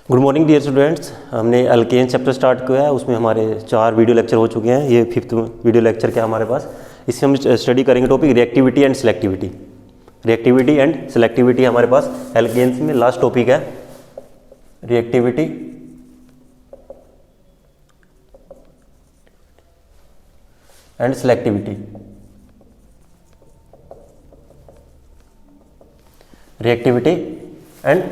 Good morning dear students. हमने alkane chapter start किया है, उसमें हमारे 4 वीडियो लेक्चर हो चुके हैं। ये 5th वीडियो लेक्चर क्या हमारे पास, इससे हम स्टडी करेंगे topic reactivity and selectivity. Reactivity and selectivity हमारे पास एल्केन्स में लास्ट टॉपिक है। Reactivity and selectivity. Reactivity and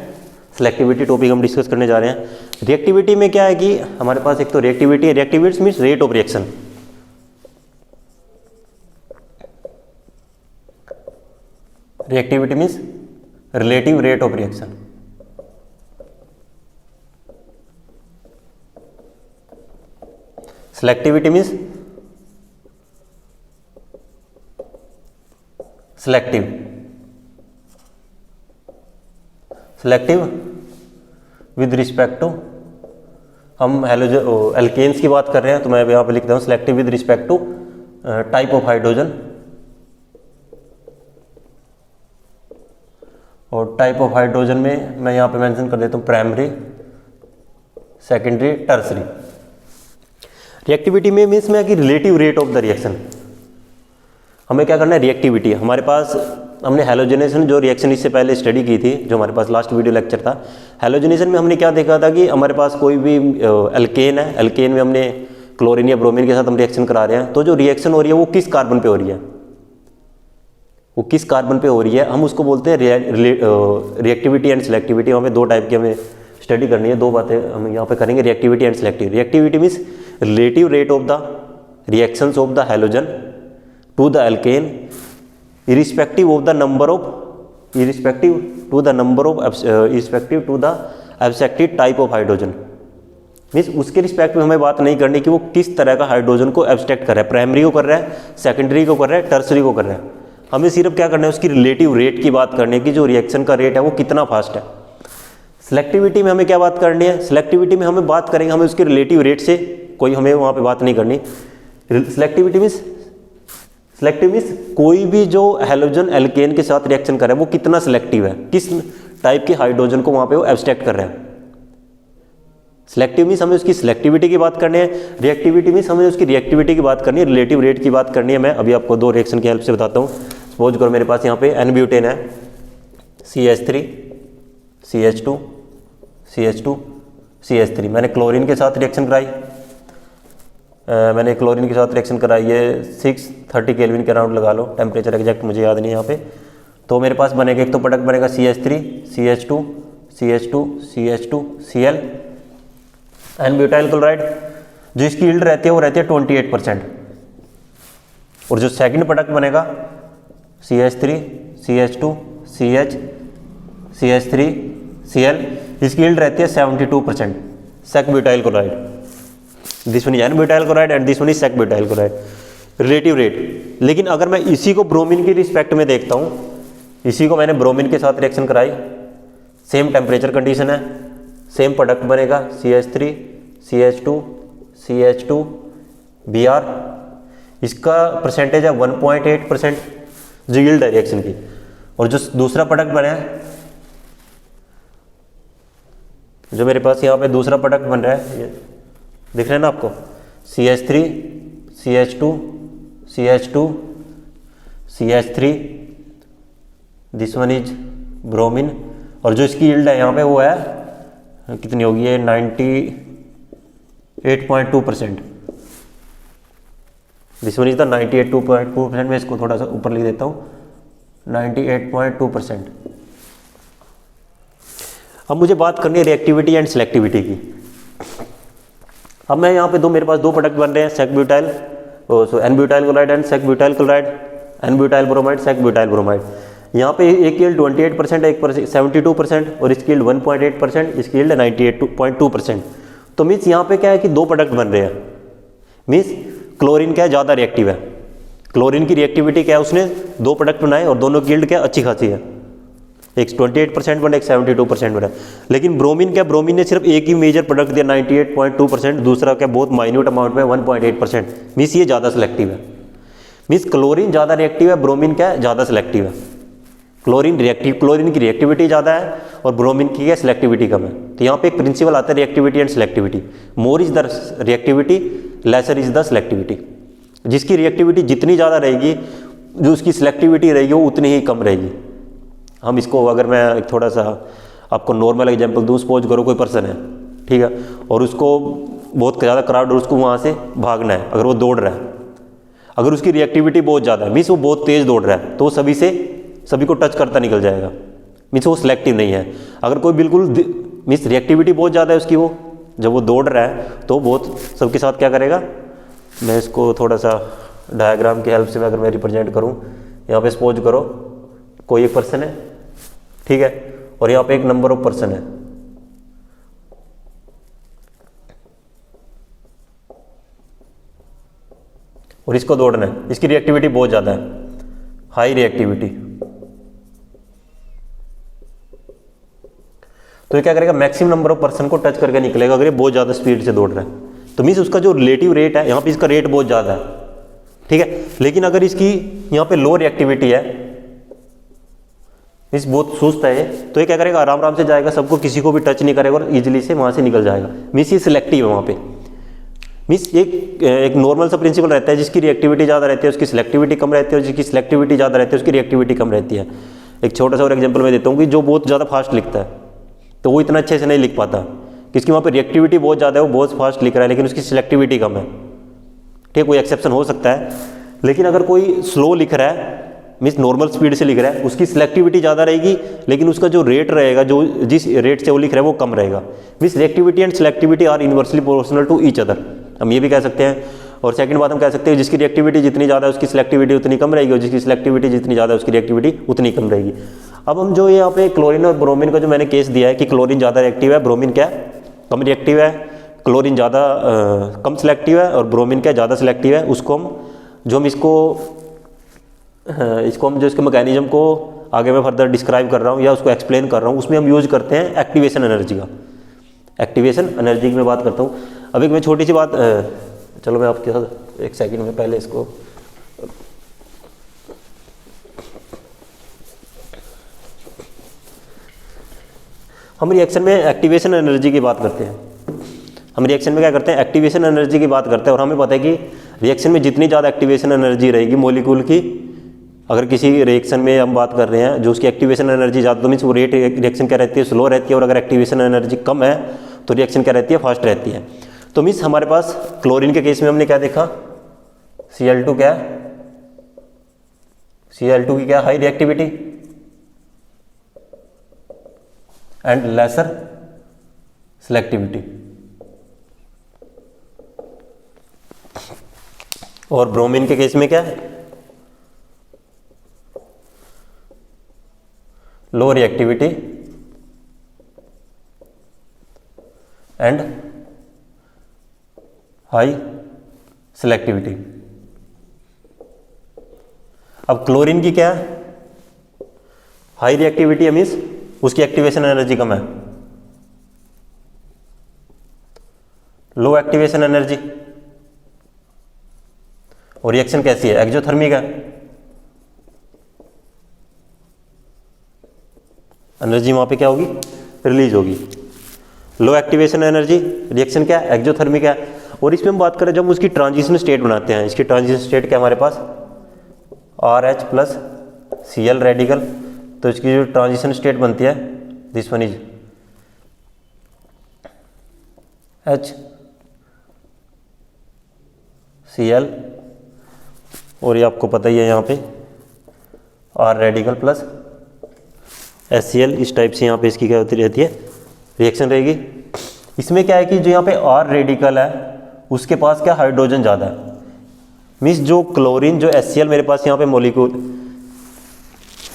selectivity topic हम डिस्कस करने जा रहे हैं। रिएक्टिविटी में क्या है कि हमारे पास एक तो रिएक्टिविटी है। Reactivity means rate of reaction. Reactivity means relative rate of reaction. Selectivity means selective with respect to, हम एल्केन्स की बात कर रहे हैं तो मैं यहाँ पे लिखता हूँ selective with respect to type of hydrogen, और टाइप ऑफ हाइड्रोजन में मैं यहाँ पे मेंशन कर देता हूँ प्राइमरी, सेकेंडरी, टर्सरी। रिएक्टिविटी में मीन्स में कि relative rate of the reaction. हमें क्या करना है, रिएक्टिविटी हमारे पास हमने हैलोजनेशन जो रिएक्शन इससे पहले स्टडी की थी, जो हमारे पास लास्ट वीडियो लेक्चर था। हैलोजनेशन में हमने क्या देखा था कि हमारे पास कोई भी एल्केन है, एल्केन में हमने क्लोरीन या ब्रोमीन के साथ हम रिएक्शन करा रहे हैं, तो जो रिएक्शन हो रही है वो किस कार्बन पे हो रही है, वो किस कार्बन पे हो रही है, हम उसको बोलते हैं रिएक्टिविटी एंड सिलेक्टिविटी। वहाँ पे 2 टाइप की हमें स्टडी करनी है, 2 बातें हम यहाँ पे करेंगे, reactivity and selectivity. Reactivity means relative rate of the reactions of the halogen to the alkane irrespective to the number of abstracted type of hydrogen। Means उसके रिस्पेक्ट में हमें बात नहीं करनी कि वो किस तरह का हाइड्रोजन को एब्स्ट्रैक्ट कर रहा है, प्राइमरी को कर रहा है, सेकेंडरी को कर रहा है, टर्सरी को कर रहा है। हमें सिर्फ क्या करना है, उसकी रिलेटिव रेट की बात करनी है कि जो रिएक्शन का रेट है वो कितना फास्ट है। सिलेक्टिविटी में हमें क्या बात करनी है, सिलेक्टिविटी में हमें बात करेंगे, हमें उसके रिलेटिव रेट से कोई हमें वहाँ पर बात नहीं करनी। सिलेक्टिविटी मीन्स कोई भी जो हैलोजन एल्केन के साथ रिएक्शन कर रहा है वो कितना सिलेक्टिव है, किस टाइप के हाइड्रोजन को वहां पे वो एब्स्ट्रैक्ट कर रहा है। सिलेक्टिव मीन्स हमें उसकी सिलेक्टिविटी की बात करनी है, रिएक्टिविटी मीन्स हमें उसकी रिएक्टिविटी की बात करनी है, रिलेटिव रेट की बात करनी है। मैं अभी आपको 2 रिएक्शन की हेल्प से बताता हूँ। सपोज करो मेरे पास यहाँ पे एन ब्यूटेन है, CH3 CH2 CH2 CH3। मैंने क्लोरीन के साथ रिएक्शन कराई, मैंने क्लोरीन के साथ रिएक्शन कराई है 630 केल्विन के अराउंड लगा लो, टेम्परेचर एग्जैक्ट मुझे याद नहीं यहाँ पे। तो मेरे पास बनेगा एक तो प्रोडक्ट बनेगा CH3 CH2 CH2 CH2 Cl N butyl chloride. जो इसकी यील्ड रहती है वो रहती है 28%। और जो सेकंड प्रोडक्ट बनेगा CH3 CH2 CH CH3 Cl, इसकी यील्ड रहती है 72%, sec butyl chloride. This one is n butyl chloride and this one is sec butyl chloride. Relative rate. लेकिन अगर मैं इसी को ब्रोमीन की रिस्पेक्ट में देखता हूँ, इसी को मैंने ब्रोमीन के साथ रिएक्शन कराई, सेम टेम्परेचर कंडीशन है, सेम प्रोडक्ट बनेगा CH3 CH2 CH2 Br। इसका परसेंटेज है 1.8% जो यील्ड है रिएक्शन की। और जो दूसरा प्रोडक्ट बना है, जो मेरे पास यहाँ पे दूसरा प्रोडक्ट बन रहा है, ये दिख रहे हैं ना आपको, CH3 CH2 CH2 CH3, this one is bromine. और जो इसकी यील्ड है यहाँ पे वो है कितनी होगी, है 98.2%। This one is the 98.2%। मैं इसको थोड़ा सा ऊपर लिख देता हूँ, 98.2%। अब मुझे बात करनी है रिएक्टिविटी एंड सिलेक्टिविटी की। अब मैं यहाँ पे मेरे पास 2 प्रोडक्ट बन रहे हैं, sec butyl n butyl chloride and sec butyl chloride, n butyl bromide, sec butyl bromide. यहाँ पे एक यील्ड 28% है, एक 72%, और इसकी यील्ड 1.8%, इसकी यील्ड 98.2%। तो मीन्स यहाँ पे क्या है कि 2 प्रोडक्ट बन रहे हैं। मीन्स क्लोरीन क्या है, ज़्यादा रिएक्टिव है। क्लोरीन की रिएक्टिविटी क्या है, उसने 2 प्रोडक्ट बनाए और दोनों की यील्ड क्या अच्छी खासी है, एक 28% बना, एक 72% बना। लेकिन ब्रोमीन क्या, ब्रोमीन ने सिर्फ एक ही मेजर प्रोडक्ट दिया 98.2%, दूसरा क्या बहुत माइन्यूट अमाउंट में 1.8%। मीन्स ये ज़्यादा सिलेक्टिव है। मीन्स क्लोरीन ज़्यादा रिएक्टिव है, ब्रोमीन क्या है ज़्यादा सिलेक्टिव है। क्लोरीन की रिएक्टिविटी ज़्यादा है और ब्रोमीन की क्या सिलेक्टिविटी कम है। तो यहाँ पे एक प्रिंसिपल आता है reactivity and selectivity. More is the reactivity, lesser is the selectivity. जिसकी रिएक्टिविटी जितनी ज़्यादा रहेगी, जो उसकी सिलेक्टिविटी रहेगी वो उतनी ही कम रहेगी। हम इसको, अगर मैं एक थोड़ा सा आपको नॉर्मल एग्जांपल दूँ, सपोज करो कोई पर्सन है, ठीक है, और उसको बहुत ज़्यादा क्राउड और उसको वहाँ से भागना है, अगर वो दौड़ रहा है, अगर उसकी रिएक्टिविटी बहुत ज़्यादा है, मीन्स वो बहुत तेज़ दौड़ रहा है, तो वो सभी को टच करता निकल जाएगा, मीन्स वो सिलेक्टिव नहीं है। अगर कोई बिल्कुल मीन्स रिएक्टिविटी बहुत ज़्यादा है उसकी, वो जब वो दौड़ रहा है तो बहुत सबके साथ क्या करेगा। मैं इसको थोड़ा सा डायग्राम की हेल्प से मैं अगर मैं रिप्रेजेंट करूँ, यहाँ पे सपोज करो कोई एक पर्सन है, ठीक है, और यहाँ पे एक नंबर ऑफ पर्सन है, और इसको दौड़ना है, इसकी रिएक्टिविटी बहुत ज़्यादा है, हाई रिएक्टिविटी। तो ये क्या करेगा, मैक्सिमम नंबर ऑफ पर्सन को टच करके निकलेगा अगर ये बहुत ज़्यादा स्पीड से दौड़ रहा है। तो मीन्स उसका जो रिलेटिव रेट है, यहाँ पे इसका रेट बहुत ज़्यादा है, ठीक है। लेकिन अगर इसकी यहाँ पे लो रिएक्टिविटी है, मीन्स बहुत सुस्त है, तो ये क्या करेगा, आराम आराम से जाएगा, सबको किसी को भी टच नहीं करेगा और इजीली से वहाँ से निकल जाएगा। मीन्स ये सिलेक्टिव है वहाँ पे। मीन्स एक नॉर्मल सा प्रिंसिपल रहता है, जिसकी रिएक्टिविटी ज़्यादा रहती है उसकी सिलेक्टिविटी कम रहती है, और जिसकी सिलेक्टिविटी ज़्यादा रहती है उसकी रिएक्टिविटी कम रहती है। एक छोटा सा और एग्जांपल मैं देता हूँ कि जो बहुत ज़्यादा फास्ट लिखता है तो वो इतना अच्छे से नहीं लिख पाता, क्योंकि वहाँ पे रिएक्टिविटी बहुत ज़्यादा है, वो बहुत फास्ट लिख रहा है लेकिन उसकी सिलेक्टिविटी कम है, ठीक, कोई एक्सेप्शन हो सकता है। लेकिन अगर कोई स्लो लिख रहा है, मीन्स नॉर्मल स्पीड से लिख रहा है, उसकी सिलेक्टिविटी ज़्यादा रहेगी लेकिन उसका जो रेट रहेगा, जो जिस रेट से वो लिख रहा है वो कम रहेगा। Means reactivity and selectivity are inversely proportional to each other, हम ये भी कह सकते हैं। और सेकंड बात हम कह सकते हैं, जिसकी रिएक्टिविटी जितनी ज़्यादा है उसकी सिलेक्टिविटी उतनी कम रहेगी, और जिसकी सिलेक्टिविटी जितनी ज़्यादा है उसकी रिएक्टिविटी उतनी कम रहेगी। अब हम जो यहाँ पे क्लोरीन और ब्रोमीन का जो मैंने केस दिया है कि क्लोरीन ज़्यादा रिएक्टिव है, ब्रोमीन क्या कम रिएक्टिव है, क्लोरीन ज़्यादा कम सिलेक्टिव है और ब्रोमीन क्या ज़्यादा सिलेक्टिव है, उसको हम इसको हम जो इसके मैकेनिज्म को आगे मैं फर्दर डिस्क्राइब कर रहा हूँ या उसको एक्सप्लेन कर रहा हूँ, उसमें हम यूज करते हैं एक्टिवेशन एनर्जी का। एक्टिवेशन एनर्जी की मैं बात करता हूँ। अब एक मैं छोटी सी बात, चलो मैं आपके साथ एक सेकंड में पहले इसको, हम रिएक्शन में एक्टिवेशन एनर्जी की बात करते हैं। हम रिएक्शन में क्या करते हैं, एक्टिवेशन एनर्जी की बात करते हैं। और हमें पता है कि रिएक्शन में जितनी ज़्यादा एक्टिवेशन एनर्जी रहेगी मॉलिक्यूल की, अगर किसी रिएक्शन में हम बात कर रहे हैं जो उसकी एक्टिवेशन एनर्जी ज़्यादा, तो मीन्स वो रेट रिएक्शन क्या रहती है, स्लो रहती है। और अगर एक्टिवेशन एनर्जी कम है तो रिएक्शन क्या रहती है, फास्ट रहती है। तो मीन्स हमारे पास क्लोरीन के केस में हमने क्या देखा, Cl2 क्या है, Cl2 की क्या high reactivity and lesser selectivity. और ब्रोमीन के केस में क्या है, लो रिएक्टिविटी एंड हाई सिलेक्टिविटी। अब क्लोरीन की क्या है, हाई रिएक्टिविटी है, मीन्स उसकी एक्टिवेशन एनर्जी कम है, लो एक्टिवेशन एनर्जी, और रिएक्शन कैसी है, एक्सोथर्मिक है, एनर्जी वहां पे क्या होगी, रिलीज होगी। लो एक्टिवेशन एनर्जी, रिएक्शन क्या है, एक्सोथर्मिक है। और इसमें हम बात करें जब उसकी ट्रांजिशन स्टेट बनाते हैं, इसकी ट्रांजिशन स्टेट क्या हमारे पास RH प्लस Cl रेडिकल, तो इसकी जो ट्रांजिशन स्टेट बनती है this one is H Cl, और ये आपको पता ही है यहाँ पे R रेडिकल प्लस HCl, इस टाइप से यहाँ पे इसकी क्या होती रहती है, रिएक्शन रहेगी। इसमें क्या है कि जो यहाँ पे R रेडिकल है उसके पास क्या हाइड्रोजन ज़्यादा है, मीन्स जो क्लोरीन जो HCl मेरे पास यहाँ पे मॉलिक्यूल,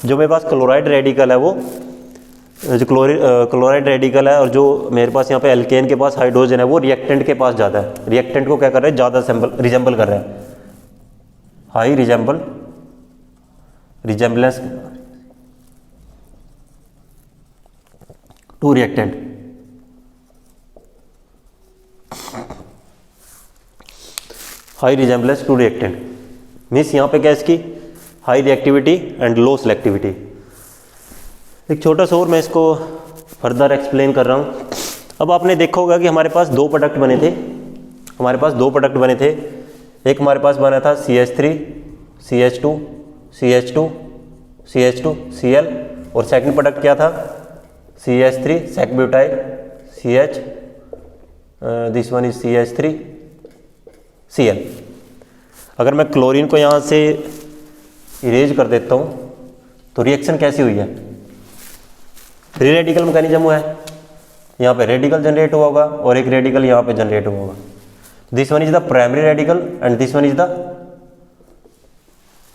जो मेरे पास क्लोराइड रेडिकल है, वो जो क्लोराइड रेडिकल है और जो मेरे पास यहाँ पे एल्केन के पास हाइड्रोजन है वो रिएक्टेंट के पास ज़्यादा है। रिएक्टेंट को क्या कर रहे हैं, ज़्यादा रिजेंबल कर रहे हैं, high resemblance to reactant. High resemblance to reactant means यहाँ पे क्या इसकी high reactivity and low selectivity. एक छोटा सा और मैं इसको फर्दर एक्सप्लेन कर रहा हूँ। अब आपने देखा होगा कि हमारे पास दो प्रोडक्ट बने थे, एक हमारे पास बना था CH3 CH2 CH2 CH2 Cl, और सेकंड प्रोडक्ट क्या था CH3 sec butyl CH, this one is CH3 Cl। अगर मैं क्लोरीन को यहाँ से इरेज कर देता हूँ तो रिएक्शन कैसी हुई है, फ्री रेडिकल मैकेनिज्म हुआ है, यहाँ पे रेडिकल जनरेट हुआ होगा और एक रेडिकल यहाँ पे जनरेट हुआ होगा। This one is the primary radical and this one is the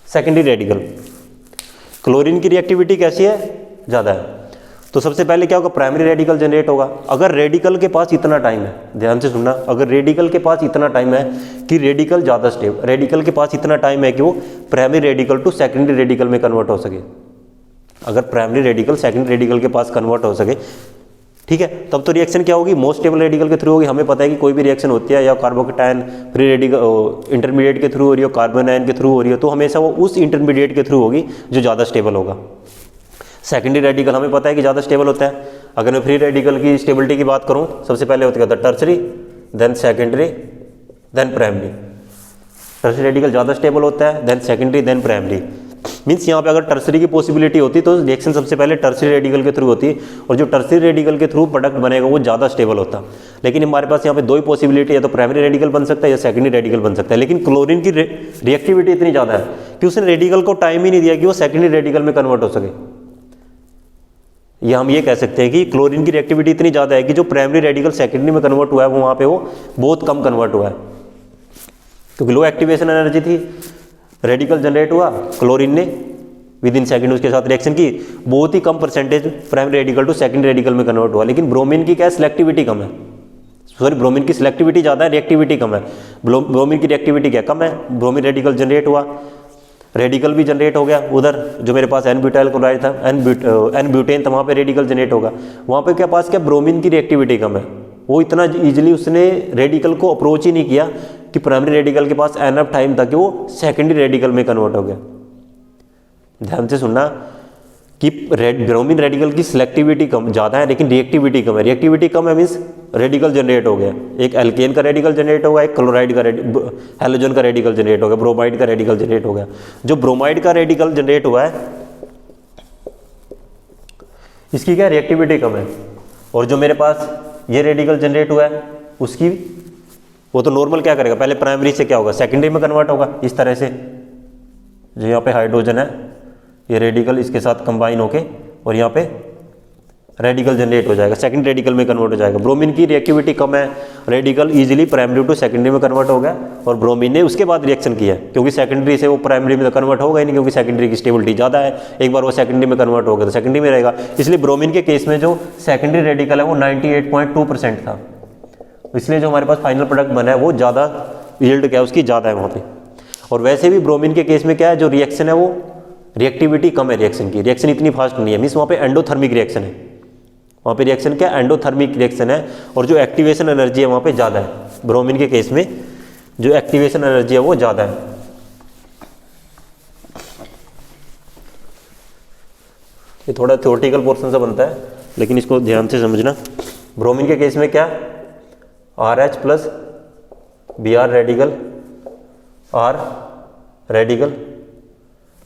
secondary radical. Chlorine की रिएक्टिविटी कैसी है, ज़्यादा है, तो सबसे पहले क्या होगा, प्राइमरी रेडिकल जनरेट होगा। अगर रेडिकल के पास इतना टाइम है, ध्यान से सुनना, अगर रेडिकल के पास इतना टाइम है कि रेडिकल ज़्यादा स्टेबल, रेडिकल के पास इतना टाइम है कि वो primary radical to secondary radical में कन्वर्ट हो सके, अगर प्राइमरी रेडिकल सेकेंडरी रेडिकल के पास कन्वर्ट हो सके, ठीक है, तब तो रिएक्शन क्या होगी, मोस्ट स्टेबल रेडिकल के थ्रू होगी। हमें पता है कि कोई भी रिएक्शन होती है या कार्बोकेटायन फ्री रेडिकल इंटरमीडिएट के थ्रू हो रही हो, कार्बन आयन के थ्रू हो रही हो, तो हमेशा वो उस इंटरमीडिएट के थ्रू होगी जो ज़्यादा स्टेबल होगा। सेकेंडरी रेडिकल हमें पता है कि ज़्यादा स्टेबल होता है। अगर मैं फ्री रेडिकल की स्टेबिलिटी की बात करूँ, सबसे पहले होता है tertiary, then secondary, then primary. Tertiary radical ज़्यादा स्टेबल होता है, then secondary, then primary. Means यहाँ पे अगर टर्सरी की पॉसिबिलिटी होती तो रिएक्शन सबसे पहले टर्सरी रेडिकल के थ्रू होती, और जो टर्सरी रेडिकल के थ्रू प्रोडक्ट बनेगा वो ज़्यादा स्टेबल होता। लेकिन हमारे पास यहाँ पे दो ही पॉसिबिलिटी है, तो प्राइमरी रेडिकल बन सकता है या सेकेंडरी रेडिकल बन सकता है। लेकिन क्लोरीन की रिएक्टिविटी इतनी ज़्यादा है कि उसने रेडिकल को टाइम ही नहीं दिया कि वो सेकेंडरी रेडिकल में कन्वर्ट हो सके। या हम ये कह सकते हैं कि क्लोरीन की रिएक्टिविटी इतनी ज़्यादा है कि जो प्राइमरी रेडिकल सेकेंडरी में कन्वर्ट हुआ है वो वहाँ पे वो बहुत कम कन्वर्ट हुआ है, क्योंकि लो एक्टिवेशन एनर्जी थी। रेडिकल जनरेट हुआ, क्लोरीन ने विद इन सेकेंड उसके साथ रिएक्शन की, बहुत ही कम percentage primary radical to secondary radical में कन्वर्ट हुआ। लेकिन ब्रोमीन की क्या सिलेक्टिविटी कम है, सॉरी ब्रोमीन की सिलेक्टिविटी ज़्यादा है, रिएक्टिविटी कम है। ब्रोमीन की रिएक्टिविटी क्या कम है, ब्रोमीन रेडिकल जनरेट हुआ, रेडिकल भी जनरेट हो गया। उधर जो मेरे पास एन ब्यूटाइल क्लोराइड था, एन ब्यूटेन था, वहाँ पे रेडिकल जनरेट होगा। वहाँ पे क्या पास क्या ब्रोमीन की रिएक्टिविटी कम है, वो इतना इजीली उसने रेडिकल को अप्रोच ही नहीं किया कि प्राइमरी रेडिकल के पास एनफ टाइम था कि वो सेकेंडरी रेडिकल में कन्वर्ट हो गया। ध्यान से सुनना कि ब्रोमीन रेडिकल की सिलेक्टिविटी कम ज़्यादा है लेकिन रिएक्टिविटी कम है। रिएक्टिविटी कम है मीन्स रेडिकल जनरेट हो गया, एक एल्केन का रेडिकल जनरेट होगा, एक क्लोराइड का हैलोजन का रेडिकल जनरेट हो गया, ब्रोमाइड का रेडिकल जनरेट हो गया। जो ब्रोमाइड का रेडिकल जनरेट हुआ है इसकी क्या रिएक्टिविटी कम है, और जो मेरे पास ये रेडिकल जनरेट हुआ है उसकी वो तो नॉर्मल क्या करेगा, पहले प्राइमरी से क्या होगा सेकेंडरी में कन्वर्ट होगा। इस तरह से जो यहाँ पे हाइड्रोजन है ये रेडिकल इसके साथ कंबाइन होके और यहाँ पे रेडिकल जनरेट हो जाएगा, सेकंड रेडिकल में कन्वर्ट हो जाएगा। ब्रोमीन की रिएक्टिविटी कम है, radical easily primary to secondary में कन्वर्ट हो गया, और ब्रोमीन ने उसके बाद रिएक्शन किया क्योंकि सेकेंडरी से वो प्राइमरी में तो कन्वर्ट होगा ही नहीं, क्योंकि सेकेंडरी की स्टेबिलिटी ज़्यादा है। एक बार वो सेकेंडरी में कन्वर्ट हो गया तो सेकेंडरी में रहेगा। इसलिए ब्रोमीन के केस में जो सेकेंडरी रेडिकल है वो 98.2% था, इसलिए जो हमारे पास फाइनल प्रोडक्ट बना है वो ज़्यादा यील्ड क्या है उसकी ज़्यादा है वहाँ पे। और वैसे भी ब्रोमीन के केस में क्या है, जो रिएक्शन है वो रिएक्टिविटी कम है, रिएक्शन की रिएक्शन इतनी फास्ट नहीं है, मीन्स वहाँ पे एंडोथर्मिक रिएक्शन है, वहाँ पे रिएक्शन क्या एंडोथर्मिक रिएक्शन है, और जो एक्टिवेशन एनर्जी है वहाँ पे ज़्यादा है। ब्रोमीन के केस में जो एक्टिवेशन एनर्जी है वो ज़्यादा है। ये थोड़ा थ्योरेटिकल पोर्शन से बनता है लेकिन इसको ध्यान से समझना। ब्रोमीन के केस में क्या RH plus Br radical, R radical,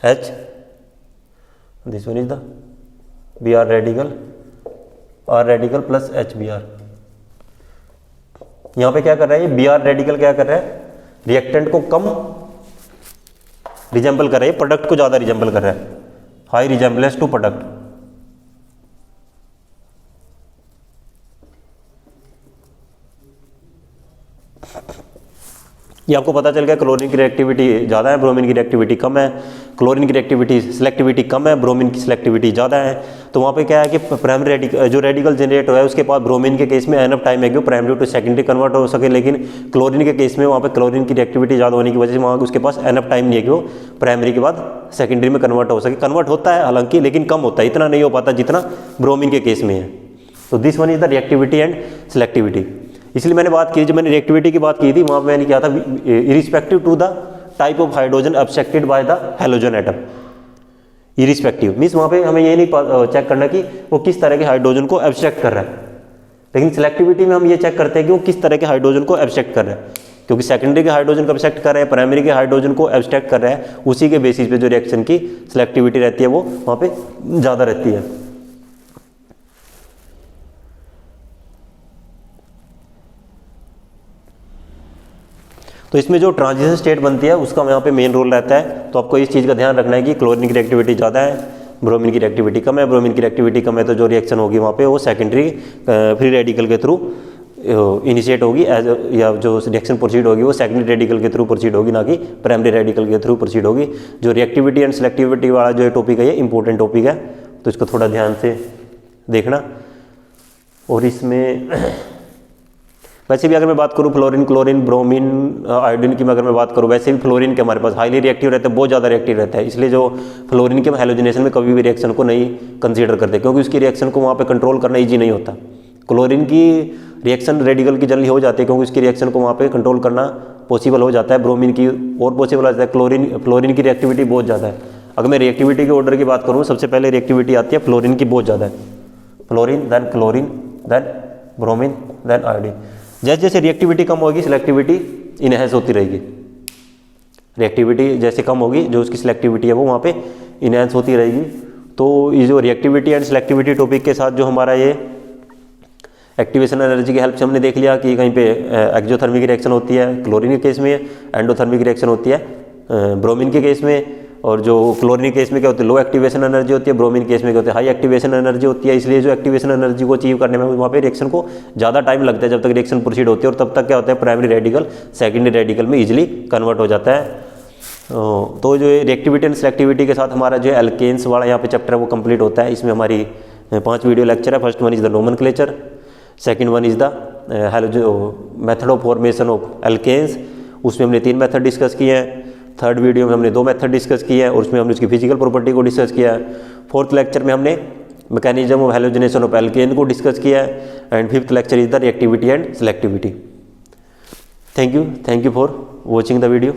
H, this one is the Br radical, R radical plus HBr। यहाँ पे क्या कर रहा है ये Br रेडिकल, क्या कर रहा है रिएक्टेंट को कम रिजेंबल कर रहा है, प्रोडक्ट को ज़्यादा रिजेंबल कर रहा है, हाई रिजेंबलेंस टू प्रोडक्ट। ये आपको पता चल गया क्लोरीन की रिएक्टिविटी ज़्यादा है, ब्रोमीन की रिएक्टिविटी कम है। क्लोरीन की रिएक्टिविटी सिलेक्टिविटी कम है, ब्रोमीन की सिलेक्टिविटी ज़्यादा है। तो वहाँ पे क्या है कि प्राइमरी रेडिकल जो रेडिकल जनरेट हुआ है उसके बाद ब्रोमीन के केस में एनफ टाइम है कि प्राइमरी टू सेकेंडरी कन्वर्ट हो सके, लेकिन क्लोरीन के केस में वहाँ पे क्लोरीन की रिएक्टिविटी ज़्यादा होने की वजह से वहाँ उसके पास एनफ टाइम नहीं है कि वो प्राइमरी के बाद सेकेंडरी में कन्वर्ट हो सके। कन्वर्ट होता है हालांकि, लेकिन कम होता है, इतना नहीं हो पाता जितना ब्रोमीन के केस में है। तो this one is the reactivity and selectivity. इसलिए मैंने बात की, जब मैंने रिएक्टिविटी की बात की थी वहाँ पे मैंने क्या था, irrespective to the type of hydrogen abstracted by the halogen atom, irrespective means वहाँ पे हमें ये नहीं चेक करना कि वो किस तरह के हाइड्रोजन को एब्स्ट्रैक्ट कर रहा है, लेकिन सिलेक्टिविटी में हम ये चेक करते हैं कि वो किस तरह के हाइड्रोजन को एब्स्ट्रैक्ट कर रहा है, क्योंकि सेकेंडरी के हाइड्रोजन को एब्स्ट्रैक्ट कर रहा है, प्राइमरी के हाइड्रोजन को एब्स्ट्रैक्ट कर रहा है, उसी के बेसिस पे जो रिएक्शन की सिलेक्टिविटी रहती है वो वहाँ पे ज़्यादा रहती है। तो इसमें जो ट्रांजिशन स्टेट बनती है उसका यहाँ पे मेन रोल रहता है। तो आपको इस चीज़ का ध्यान रखना है कि क्लोरीन की रिएक्टिविटी ज़्यादा है, ब्रोमीन की रिएक्टिविटी कम है। ब्रोमीन की रिएक्टिविटी कम है तो जो रिएक्शन होगी वहाँ पे वो सेकेंडरी फ्री रेडिकल के थ्रू इनिशिएट होगी, एज या जो रिएक्शन प्रोसीड होगी वो सेकेंडरी रेडिकल के थ्रू प्रोसीड होगी, ना कि प्राइमरी रेडिकल के थ्रू प्रोसीड होगी। जो रिएक्टिविटी एंड सिलेक्टिविटी वाला जो टॉपिक है ये इंपॉर्टेंट टॉपिक है, तो इसको थोड़ा ध्यान से देखना। और इसमें वैसे भी अगर मैं बात करूँ फ्लोरीन, क्लोरीन, ब्रोमीन, आयोडीन की अगर मैं बात करूँ, वैसे भी फ्लोरीन के हमारे पास हाईली रिएक्टिव रहता है, बहुत ज़्यादा रिएक्टिव रहता है, इसलिए जो फ्लोरीन के हैलोजिनेशन में कभी भी रिएक्शन को नहीं कंसीडर करते, क्योंकि उसकी रिएक्शन को वहाँ पे कंट्रोल करना ईजी नहीं होता। क्लोरीन की रिएक्शन रेडिकल की जल्दी हो जाती है क्योंकि उसकी रिएक्शन को वहाँ पे कंट्रोल करना पॉसिबल हो जाता है। ब्रोमीन की और पॉसिबल हो जाता है। फ्लोरीन की रिएक्टिविटी बहुत ज़्यादा है। अगर मैं रिएक्टिविटी के ऑर्डर की बात करूँ, सबसे पहले रिएक्टिविटी आती है फ्लोरीन की, बहुत ज़्यादा है। Fluorine, then bromine, then iodine. जैसे जैसे रिएक्टिविटी कम होगी सिलेक्टिविटी इनहेंस होती रहेगी। रिएक्टिविटी जैसे कम होगी जो उसकी सिलेक्टिविटी है वो वहाँ पे इनहेंस होती रहेगी। तो ये जो रिएक्टिविटी एंड सिलेक्टिविटी टॉपिक के साथ जो हमारा ये एक्टिवेशन एनर्जी की हेल्प से हमने देख लिया कि कहीं पे एक्सोथर्मिक रिएक्शन होती है क्लोरीन के केस में, एंडोथर्मिक रिएक्शन होती है ब्रोमीन के केस में, और जो क्लोरीन के केस में क्या होती है लो एक्टिवेशन एनर्जी होती है, ब्रोमीन केस में क्या होती है हाई एक्टिवेशन एनर्जी होती है। इसलिए जो एक्टिवेशन एनर्जी को अचीव करने में वहाँ पे रिएक्शन को ज़्यादा टाइम लगता है जब तक रिएक्शन प्रोसीड होती है, और तब तक क्या होता है प्राइमरी रेडिकल सेकेंडरी रेडिकल में ईजिली कन्वर्ट हो जाता है। तो जो रिएक्टिविटी एंड सिलेक्टिविटी के साथ हमारा जो एल्केन्स वाला यहाँ पे चैप्टर है वो कंप्लीट होता है। इसमें हमारी 5 वीडियो लेक्चर है। First one is the nomenclature, second one is the method of formation of alkanes, उसमें हमने 3 मेथड डिस्कस किए हैं। थर्ड वीडियो में हमने 2 मेथड डिस्कस किए हैं और उसमें हमने उसकी फिजिकल प्रॉपर्टी को डिस्कस किया है। फोर्थ लेक्चर में हमने mechanism of halogenation of alkene को डिस्कस किया है। And fifth lecture is the reactivity and selectivity. Thank you for watching the video.